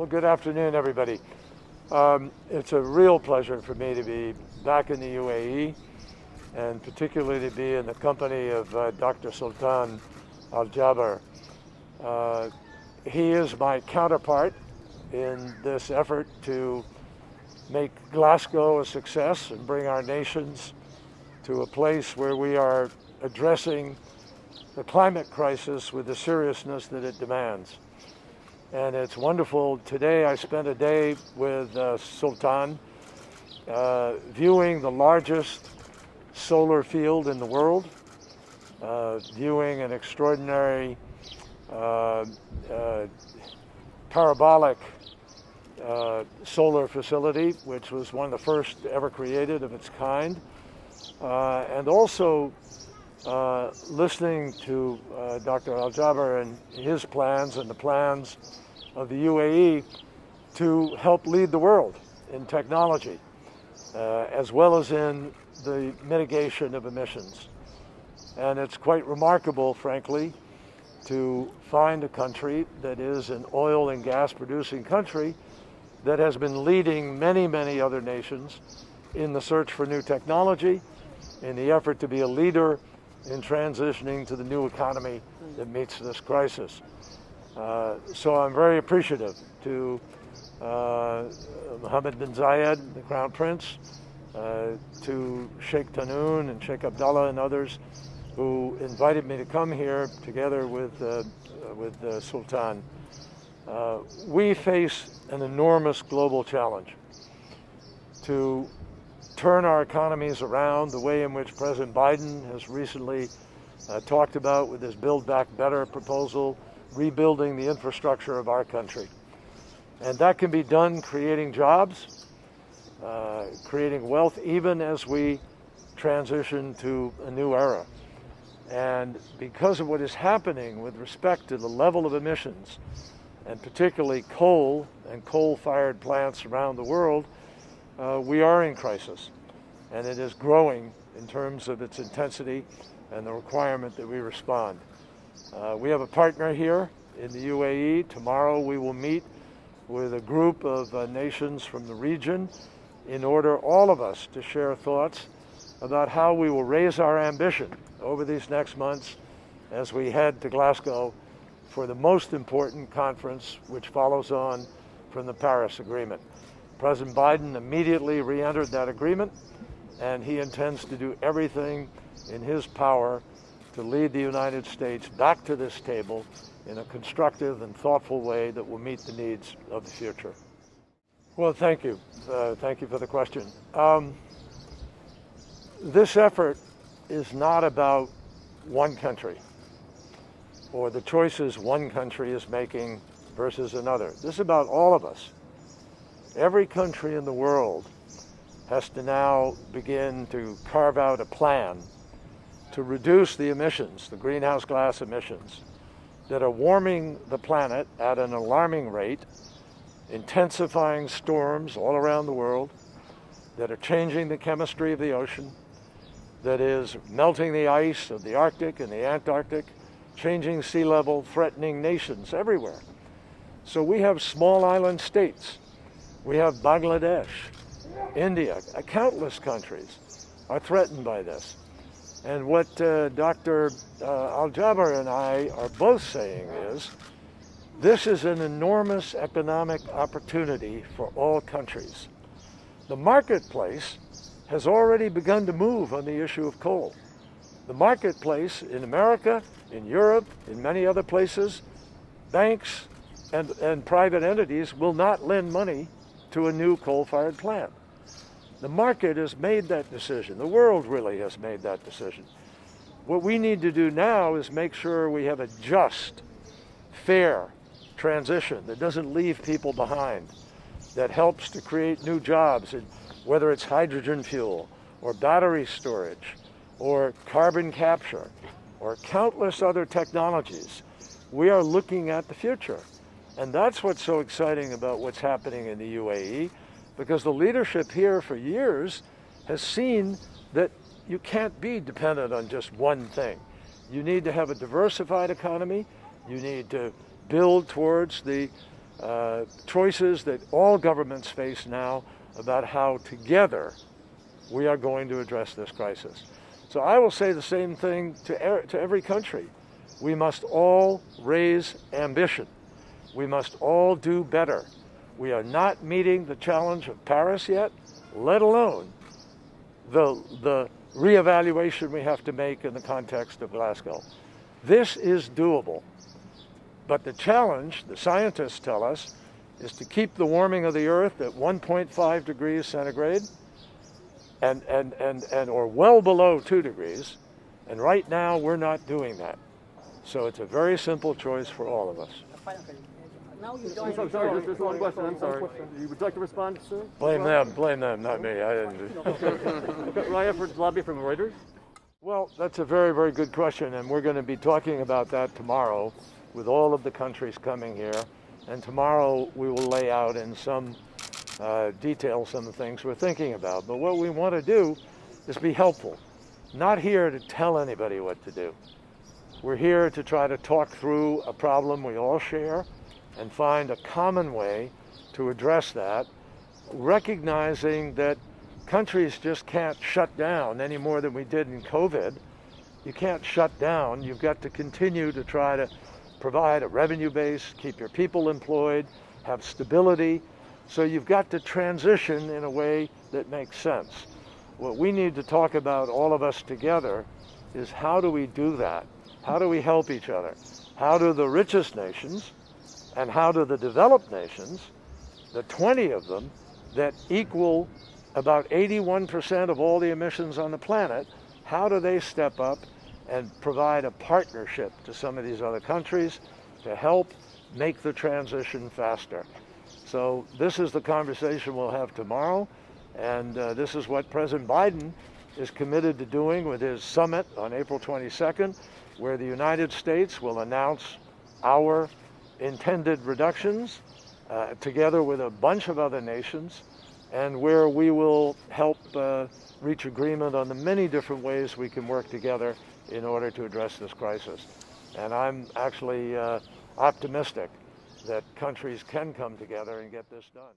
good afternoon, everybody. It's a real pleasure for me to be back in the UAE, and particularly to be in the company of Dr. Sultan Al Jaber. He is my counterpart in this effort to make Glasgow a success and bring our nations to a place where we are addressing the climate crisis with the seriousness that it demands. And it's wonderful. Today I spent a day with Sultan viewing the largest solar field in the world, viewing an extraordinary parabolic solar facility, which was one of the first ever created of its kind, and also listening to Dr. Al Jaber and his plans and the plans of the UAE to help lead the world in technology, as well as in the mitigation of emissions. And it's quite remarkable, frankly, to find a country that is an oil and gas producing country that has been leading many, many other nations in the search for new technology, in the effort to be a leader in transitioning to the new economy that meets this crisis. So I'm very appreciative to Mohammed bin Zayed, the Crown Prince, to Sheikh Tahnoun and Sheikh Abdullah and others who invited me to come here together with Sultan. We face an enormous global challenge to turn our economies around the way in which President Biden has recently talked about with his Build Back Better proposal, rebuilding the infrastructure of our country. And that can be done creating jobs, creating wealth, even as we transition to a new era. And because of what is happening with respect to the level of emissions, and particularly coal and coal-fired plants around the world, we are in crisis. And it is growing in terms of its intensity and the requirement that we respond. We have a partner here in the UAE. Tomorrow we will meet with a group of nations from the region in order, all of us, to share thoughts about how we will raise our ambition over these next months as we head to Glasgow for the most important conference which follows on from the Paris Agreement. President Biden immediately re-entered that agreement, and he intends to do everything in his power to lead the United States back to this table in a constructive and thoughtful way that will meet the needs of the future. Well, thank you. Thank you for the question. This effort is not about one country or the choices one country is making versus another. This is about all of us. Every country in the world has to now begin to carve out a plan to reduce the emissions, the greenhouse gas emissions, that are warming the planet at an alarming rate, intensifying storms all around the world, that are changing the chemistry of the ocean, that is melting the ice of the Arctic and the Antarctic, changing sea level, threatening nations everywhere. So we have small island states. We have Bangladesh, India, countless countries are threatened by this. And what Dr. Al Jaber and I are both saying is, this is an enormous economic opportunity for all countries. The marketplace has already begun to move on the issue of coal. The marketplace in America, in Europe, in many other places, banks and private entities will not lend money to a new coal-fired plant. The market has made that decision. The world really has made that decision. What we need to do now is make sure we have a just, fair transition that doesn't leave people behind, that helps to create new jobs, whether it's hydrogen fuel or battery storage or carbon capture or countless other technologies. We are looking at the future. And that's what's so exciting about what's happening in the UAE, because the leadership here for years has seen that you can't be dependent on just one thing. You need to have a diversified economy. You need to build towards the choices that all governments face now about how together we are going to address this crisis. So I will say the same thing to every country. We must all raise ambition. We must all do better. We are not meeting the challenge of Paris yet, let alone the reevaluation we have to make in the context of Glasgow. This is doable. But the challenge, the scientists tell us, is to keep the warming of the earth at 1.5 degrees centigrade or well below 2 degrees. And right now we're not doing that. So it's a very simple choice for all of us. I'm sorry, just one question. I'm sorry. Would you like to respond soon? Blame them, not me. I didn't. Raya for lobby from Reuters. Well, that's a very, very good question, and we're going to be talking about that tomorrow with all of the countries coming here. And tomorrow we will lay out in some detail some of the things we're thinking about. But what we want to do is be helpful. Not here to tell anybody what to do. We're here to try to talk through a problem we all share and find a common way to address that, recognizing that countries just can't shut down any more than we did in COVID. You can't shut down. You've got to continue to try to provide a revenue base, keep your people employed, have stability. So you've got to transition in a way that makes sense. What we need to talk about, all of us together, is how do we do that? How do we help each other? How do the richest nations and how do the developed nations, the 20 of them that equal about 81% of all the emissions on the planet, how do they step up and provide a partnership to some of these other countries to help make the transition faster? So this is the conversation we'll have tomorrow, and this is what President Biden is committed to doing with his summit on April 22nd, where the United States will announce our intended reductions together with a bunch of other nations, and where we will help reach agreement on the many different ways we can work together in order to address this crisis. And I'm actually optimistic that countries can come together and get this done.